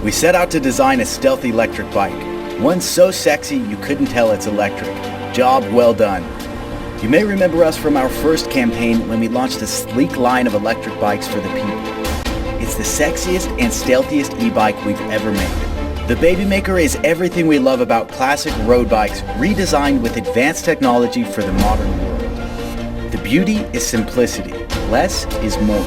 We set out to design a stealthy electric bike, one so sexy you couldn't tell it's electric. Job well done. You may remember us from our first campaign when we launched a sleek line of electric bikes for the people. It's the sexiest and stealthiest e-bike we've ever made. The Baby Maker is everything we love about classic road bikes, redesigned with advanced technology for the modern world. The beauty is simplicity. Less is more.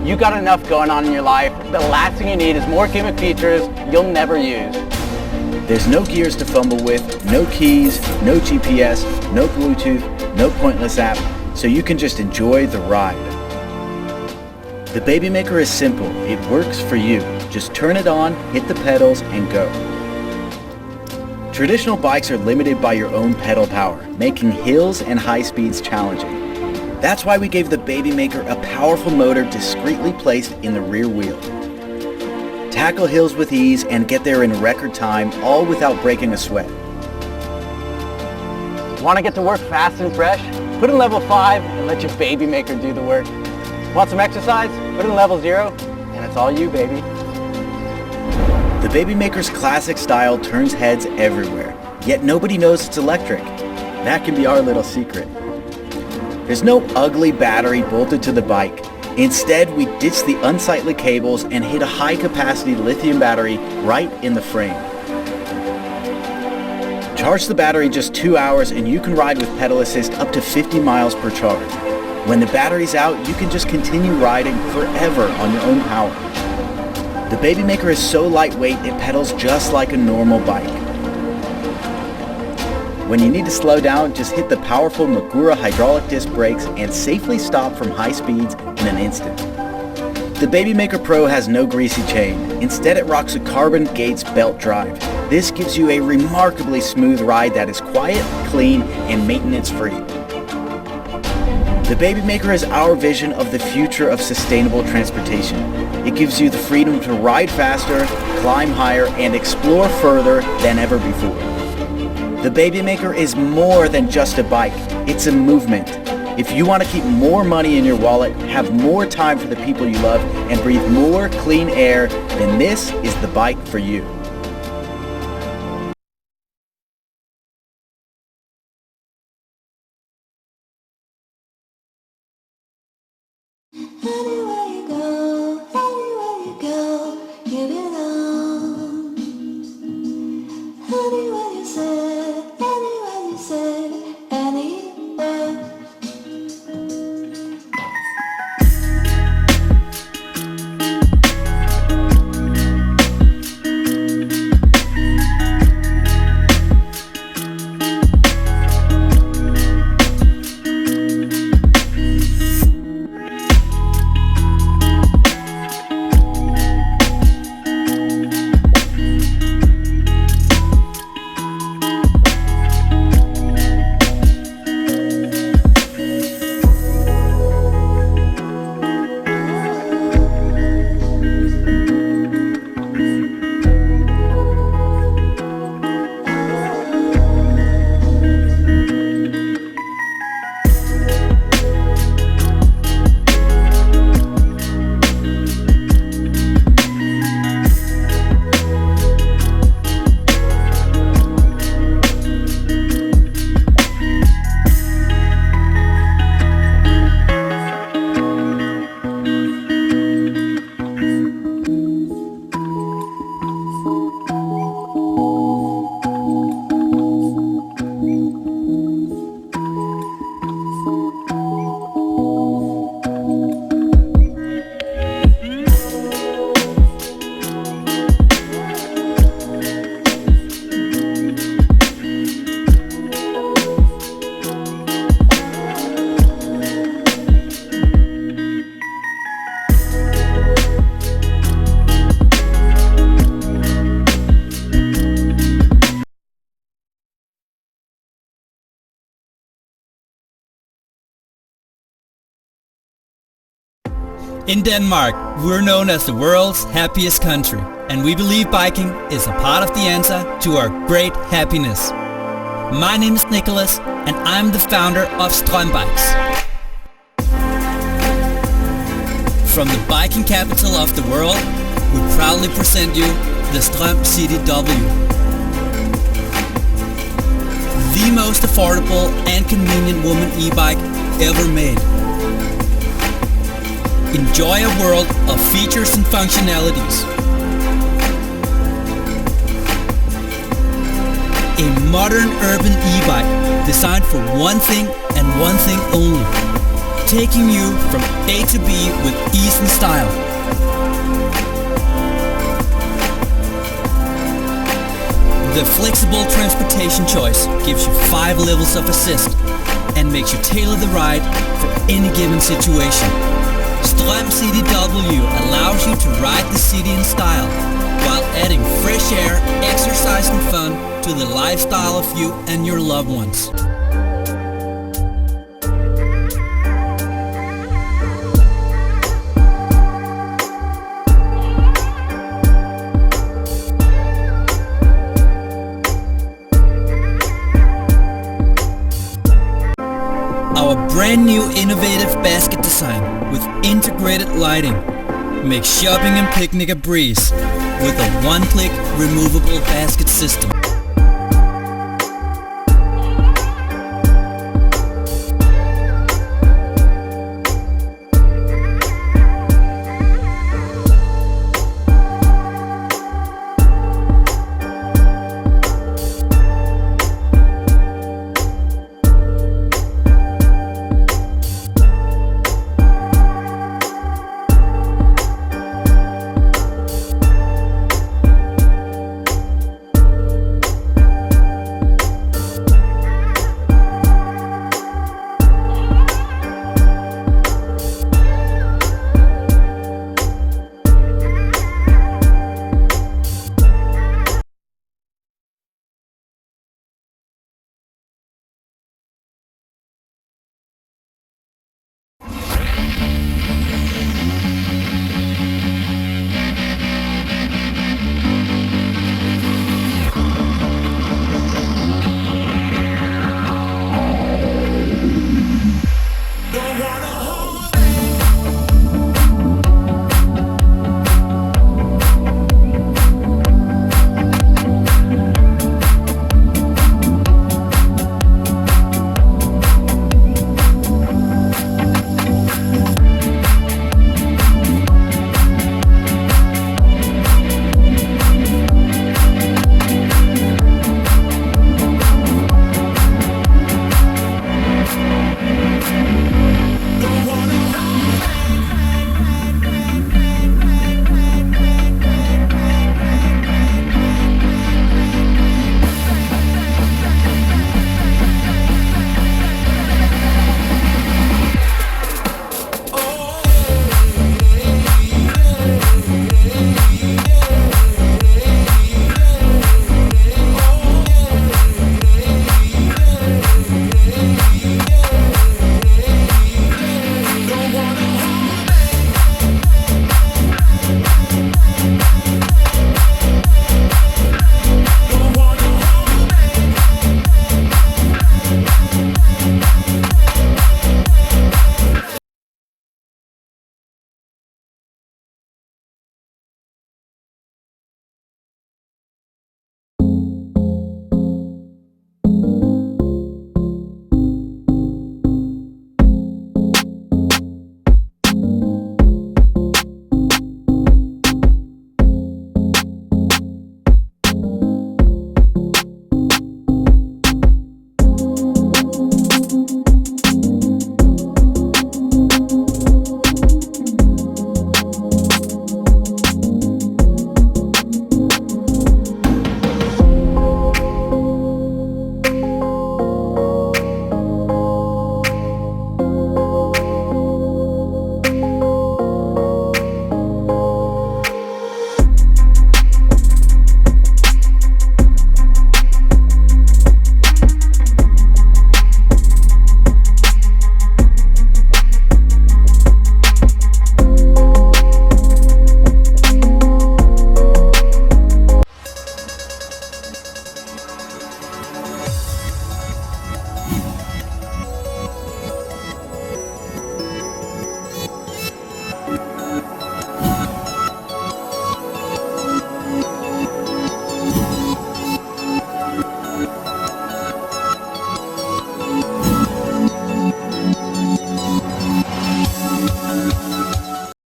You got enough going on in your life. The last thing you need is more gimmick features you'll never use. There's no gears to fumble with, no keys, no GPS, no Bluetooth, no pointless app, so you can just enjoy the ride. The Baby Maker is simple. It works for you. Just turn it on, hit the pedals, and go. Traditional bikes are limited by your own pedal power, making hills and high speeds challenging. That's why we gave the Baby Maker a powerful motor discreetly placed in the rear wheel. Tackle hills with ease and get there in record time, all without breaking a sweat. Want to get to work fast and fresh? Put in level 5 and let your Baby Maker do the work. Want some exercise? Put in level 0 and it's all you, baby. The Baby Maker's classic style turns heads everywhere, yet nobody knows it's electric. That can be our little secret. There's no ugly battery bolted to the bike. Instead, we ditched the unsightly cables and hid a high-capacity lithium battery right in the frame. Charge the battery just 2 hours and you can ride with pedal assist up to 50 miles per charge. When the battery's out, you can just continue riding forever on your own power. The Baby Maker is so lightweight, it pedals just like a normal bike. When you need to slow down, just hit the powerful Magura hydraulic disc brakes and safely stop from high speeds in an instant. The Baby Maker Pro has no greasy chain. Instead, it rocks a carbon Gates belt drive. This gives you a remarkably smooth ride that is quiet, clean, and maintenance-free. The Baby Maker is our vision of the future of sustainable transportation. It gives you the freedom to ride faster, climb higher, and explore further than ever before. The Baby Maker is more than just a bike, it's a movement. If you want to keep more money in your wallet, have more time for the people you love, and breathe more clean air, then this is the bike for you. Anywhere you go, you belong. Anywhere you say, anywhere. In Denmark, we're known as the world's happiest country, and we believe biking is a part of the answer to our great happiness. My name is Nicholas, and I'm the founder of Strom Bikes. From the biking capital of the world, we proudly present you the Strom CDW. The most affordable and convenient woman e-bike ever made. Enjoy a world of features and functionalities. A modern urban e-bike designed for one thing and one thing only, taking you from A to B with ease and style. The flexible transportation choice gives you 5 levels of assist and makes you tailor the ride for any given situation. Strom CDW allows you to ride the city in style while adding fresh air, exercise and fun to the lifestyle of you and your loved ones. Our brand new innovative basket design with integrated lighting makes shopping and picnic a breeze with a one-click removable basket system.